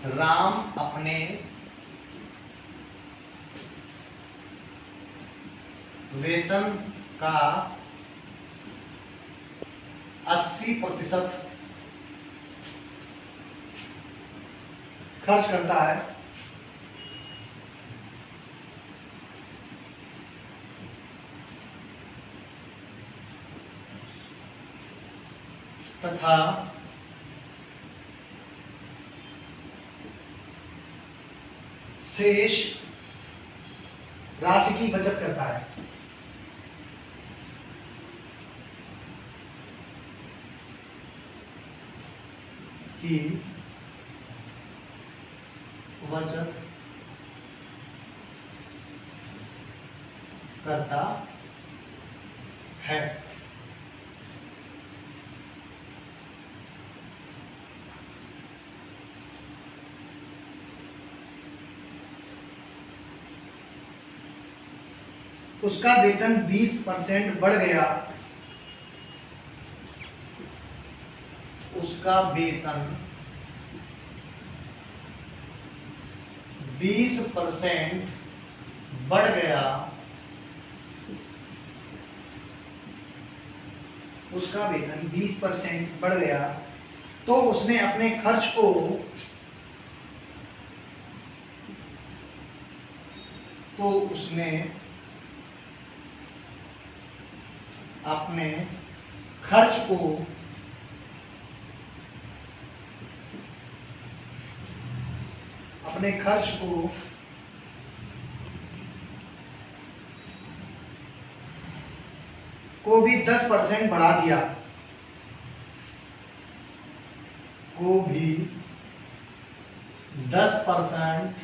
राम अपने वेतन का 80% खर्च करता है तथा शेष राशि की बचत करता है। की बचत करता है। उसका वेतन 20% बढ़ गया, उसका वेतन 20% बढ़ गया, उसका वेतन 20% बढ़ गया, तो उसने अपने खर्च को अपने खर्च को भी 10% बढ़ा दिया, को भी 10%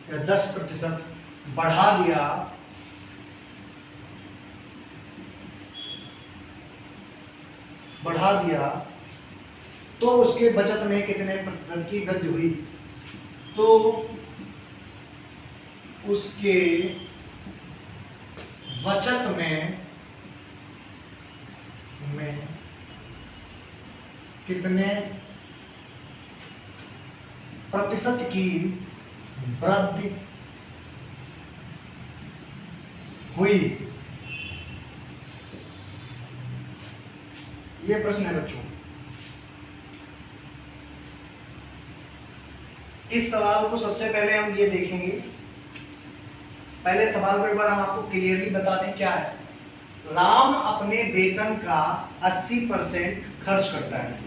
या 10% बढ़ा दिया, तो उसके बचत में कितने प्रतिशत की वृद्धि हुई? तो उसके बचत में कितने प्रतिशत की वृद्धि हुई? ये प्रश्न है बच्चों। इस सवाल को सबसे पहले हम ये देखेंगे, पहले सवाल को एक बार हम आपको क्लियरली बता दें क्या है। राम अपने वेतन का 80% खर्च करता है।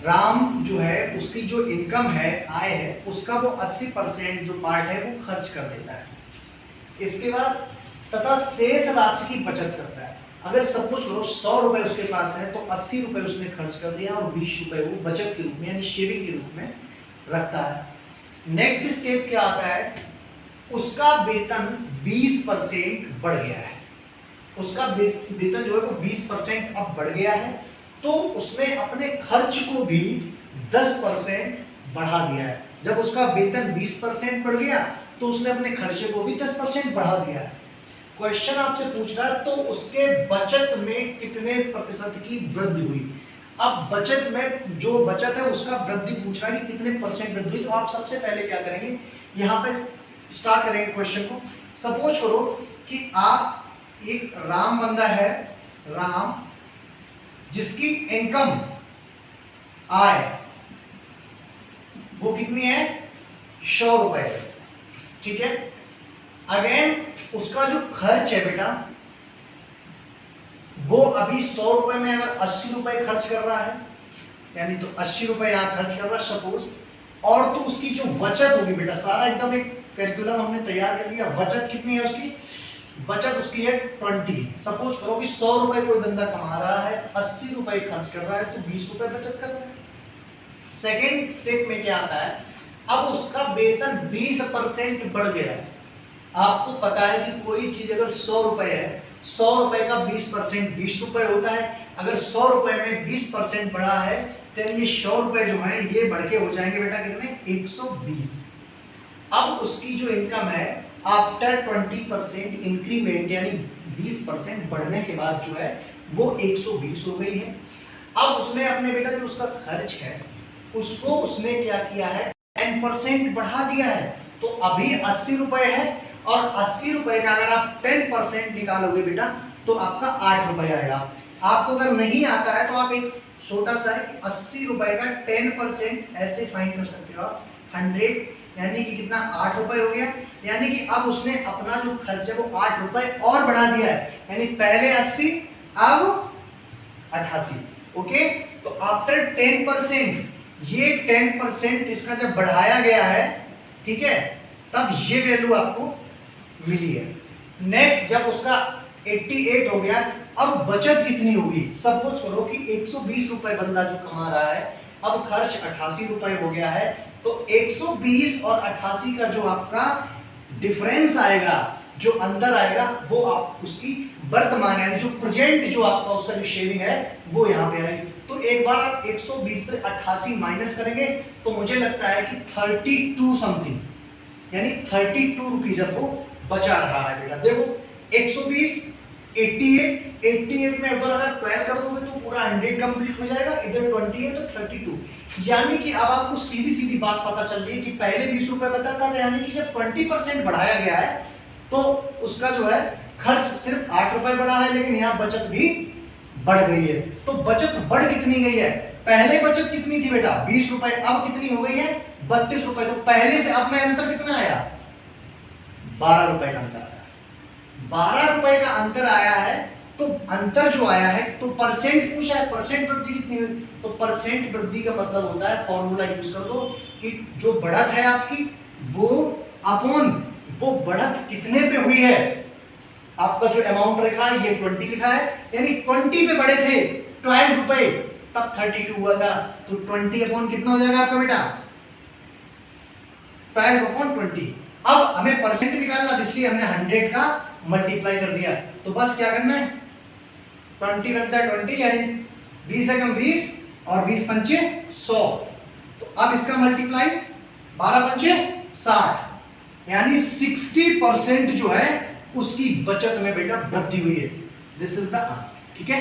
राम जो है उसकी जो इनकम है, आय है, उसका वो 80% जो पार्ट है वो खर्च कर देता है। इसके बाद तथा शेष राशि की बचत करता है। अगर सपोज करो 100 रुपए उसके पास है तो 80 रुपए उसने खर्च कर दिया और 20 रुपए वो बचत के रूप में यानी सेविंग के रूप में रखता है। नेक्स्ट स्टेप क्या आता है? उसका वेतन 20% बढ़ गया है, उसका वेतन जो है वो 20% अब बढ़ गया है, तो उसने अपने खर्च को भी 10% बढ़ा दिया है। जब उसका वेतन 20% बढ़ गया तो उसने अपने खर्चे को भी 10% बढ़ा दिया है। क्वेश्चन आपसे पूछ रहा है तो उसके बचत में कितने प्रतिशत की वृद्धि हुई? अब बचत में जो बचत है उसका वृद्धि पूछ रहा है कि कितने परसेंट वृद्धि हुई। तो आप सबसे पहले क्या करेंगे, यहाँ पे स्टार्ट करेंगे क्वेश्चन को। सपोज करो कि आप एक राम बंदा है, राम जिसकी इनकम आय वो कितनी है? 100 रुपए, ठीक है। अगेन उसका जो खर्च है बेटा वो अभी 100 रुपए में अगर 80 रुपए खर्च कर रहा है, यानी तो 80 रुपए यहां खर्च कर रहा है सपोज, और तो उसकी जो बचत होगी बेटा, सारा एकदम एक कैलकुलम हमने तैयार कर लिया। बचत कितनी है उसकी? बचत उसकी है 20। सपोज करो कि 100 रुपए कोई बंदा कमा रहा है, 80 रुपए खर्च कर रहा है, तो 20 रुपए बचत कर रहा है। सेकेंड स्टेप में क्या आता है? अब उसका वेतन 20% बढ़ गया है। आपको पता है कि कोई चीज अगर 100 रुपए है, 100 रुपए का 20% 20 रुपए होता है। अगर 100 रुपए में 20% बढ़ा है तो ये 100 रुपए जो है ये बढ़ के हो जाएंगे बेटा कितने? 120। अब उसकी जो इनकम है आफ्टर 20% इंक्रीमेंट यानी 20% बढ़ने के बाद जो है वो 120 हो गई है। अब उसने अपने बेटा जो उसका खर्च है उसको उसने क्या किया है? 10% बढ़ा दिया है, तो अभी 80 रुपए है, और 80 रुपए का अगर आप 10% निकालोगे बेटा तो आपका 8 रुपए आएगा। आपको अगर नहीं आता है तो आप एक छोटा सा 80 रुपए का 10% ऐसे फाइन कर सकते हो आप 100, यानी कि कितना 8 रुपए हो गया। यानी कि अब उसने अपना जो खर्च है वो 8 रुपए और बढ़ा दिया है, यानी पहले 80 अब 88। ओके, तो आफ्टर 10% ये 10% इसका जब बढ़ाया गया है, ठीक है, तब ये वैल्यू आपको मिली है। नेक्स्ट जब उसका 88 हो गया, अब बचत कितनी होगी? सपोज करो कि 120 रुपए बंदा जो कमा रहा है, अब खर्च 88 रुपए हो गया है, तो 120 और 88 का जो आपका डिफरेंस आएगा, जो अंदर आएगा, वो आप उसकी वर्तमान यानी जो प्रेजेंट जो आपका उसका जो शेयरिंग है वो यहाँ पे आएगी। तो एक बार आप 120 से 88 माइनस करेंगे तो मुझे लगता है कि 32 समथिंग, यानी 32 रुपीज आपको बचा रहा है बेटा। देखो 120 88 में अगर 12 कर दोगे तो पूरा 100 कंप्लीट हो जाएगा, इधर 20 है तो 32। यानी कि अब आपको सीधी सीधी बात पता चल रही है कि पहले 20 रुपए बचा था, यानी कि जब 20% बढ़ाया गया है तो उसका जो है खर्च सिर्फ 8 रुपए बढ़ा है, लेकिन यहाँ बचत भी बढ़ गई है। तो बचत बढ़ कितनी गई है? पहले बचत कितनी थी बेटा 20 रुपए, अब कितनी हो गई है 32 रुपए। तो पहले से अब में अंतर कितना आया? 12 रुपए का अंतर आया। 12 रुपए का अंतर आया है, तो अंतर जो आया है तो परसेंट पूछा है, परसेंट वृद्धि कितनी हुई? तो परसेंट वृद्धि का मतलब होता है, फॉर्मूला यूज कर दो कि जो बढ़त है आपकी वो अपॉन वो बढ़त कितने पे हुई है। आपका जो अमाउंट रखा है ये 20 लिखा है, यानी 20 पे बढ़े थे 12 रुपए, तब 32 हुआ था, तो 20 अपॉन कितना हो जाएगा आपका बेटा 12 अपॉन 20। अब हमें परसेंट निकालना, इसलिए हमने 100 का मल्टीप्लाई कर दिया। तो बस क्या करना है 20 वन से 20, यानी 20 से कम 20 और 20 पंचे 100। तो अब इसका मल्टीप्लाई 12 पंचे 60, यानी 60% जो है उसकी बचत में बेटा वृद्धि हुई है। This is the answer. ठीक है,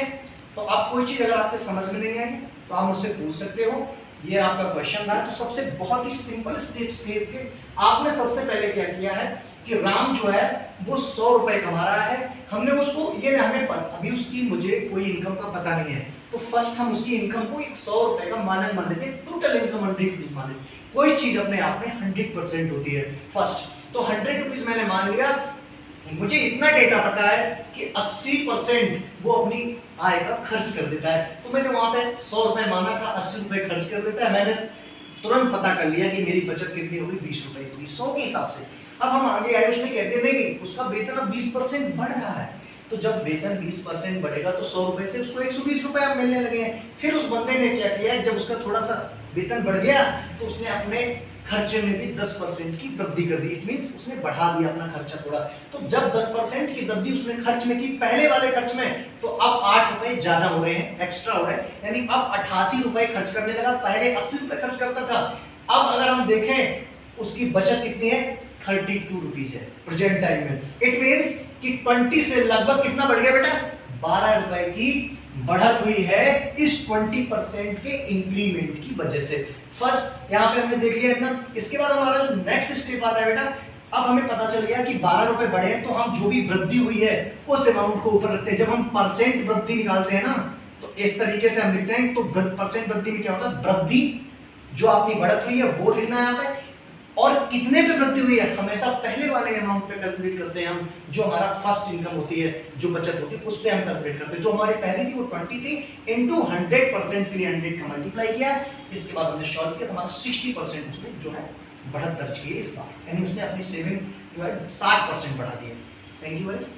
तो आप कोई चीज अगर आपके समझ में नहीं आई तो आप मुझसे पूछ सकते हो, ये आपका क्वेश्चन था। तो सबसे बहुत ही सिंपल स्टेप्स फेस के आपने सबसे पहले क्या किया है कि राम जो है वो 100 रुपए कमा रहा है, हमने उसको ये हमें अभी उसकी मुझे कोई इनकम का पता नहीं है, तो फर्स्ट हम उसकी इनकम को 100 रुपए का मानक मान लेते हैं, टोटल इनकम 100 रुपीज मान लेते। कोई चीज अपने आप में 100% होती है फर्स्ट, तो 100 रुपीज मैंने मान लिया। मुझे इतना डेटा पता है कि 80% वो अपनी आय का खर्च कर देता है, तो मैंने वहां पे 100 रुपए माना था, 80 रुपए खर्च कर देता है। मैंने तुरंत पता कर लिया कि मेरी बचत कितनी होगी 20 रुपए की 100 के हिसाब से। अब हम आगे आए, उसमें कहते नहीं उसका वेतन अब 20% बढ़ रहा है, तो जब वेतन 20% बढ़ेगा तो 100 रुपए से उसको 120 रुपए अब मिलने लगे हैं। फिर उस बंदे ने क्या किया, जब उसका थोड़ा सा वेतन बढ़ गया तो उसने अपने खर्चे में भी 10% की वृद्धि कर दी। इट मींस उसने बढ़ा दिया अपना खर्चा थोड़ा। तो जब 10% की वृद्धि उसने खर्च में की पहले वाले खर्च में, तो अब 8 रुपए ज्यादा हो रहे हैं, एक्स्ट्रा हो रहे हैं, यानी अब 88 रुपए खर्च करने लगा, पहले 80 रुपए खर्च करता था। अब अगर हम देखें उसकी बचत कितनी है 32 रुपीज है प्रेजेंट टाइम में। इट मींस कि 20 से लगभग कितना बढ़ गया बेटा 12 रुपए की बढ़त हुई है इस 20% के इंक्रीमेंट की वजह से। फर्स्ट यहाँ पे हमने देख लिया इतना। इसके बाद हमारा जो नेक्स्ट स्टेप आता है बेटा, अब हमें पता चल गया कि 12 रुपए बढ़े हैं, तो हम जो भी वृद्धि हुई है उस अमाउंट को ऊपर रखते हैं। जब हम परसेंट वृद्धि निकालते हैं ना, तो इस तरीके से हम लिखते हैं। तो परसेंट वृद्धि में क्या होता है, वृद्धि जो आपकी बढ़त हुई है वो लिखना है यहाँ पे, और कितने पे वृद्धि हुई है हमेशा पहले वाले अमाउंट पे कैलकुलेट करते हैं हम। जो हमारा फर्स्ट इनकम होती है, जो बचत होती है, उस पे हम कैलकुलेट करते हैं। जो हमारी पहली थी वो 20 थी, इनटू 100% के लिए 100 का मल्टीप्लाई किया। इसके बाद हमने सॉल्व किया, तो हमारा 60% उसने जो है बढ़त दर्ज की है इस बार, यानी उसने अपनी सेविंग जो है 60% बढ़ा दी है। Thank you guys.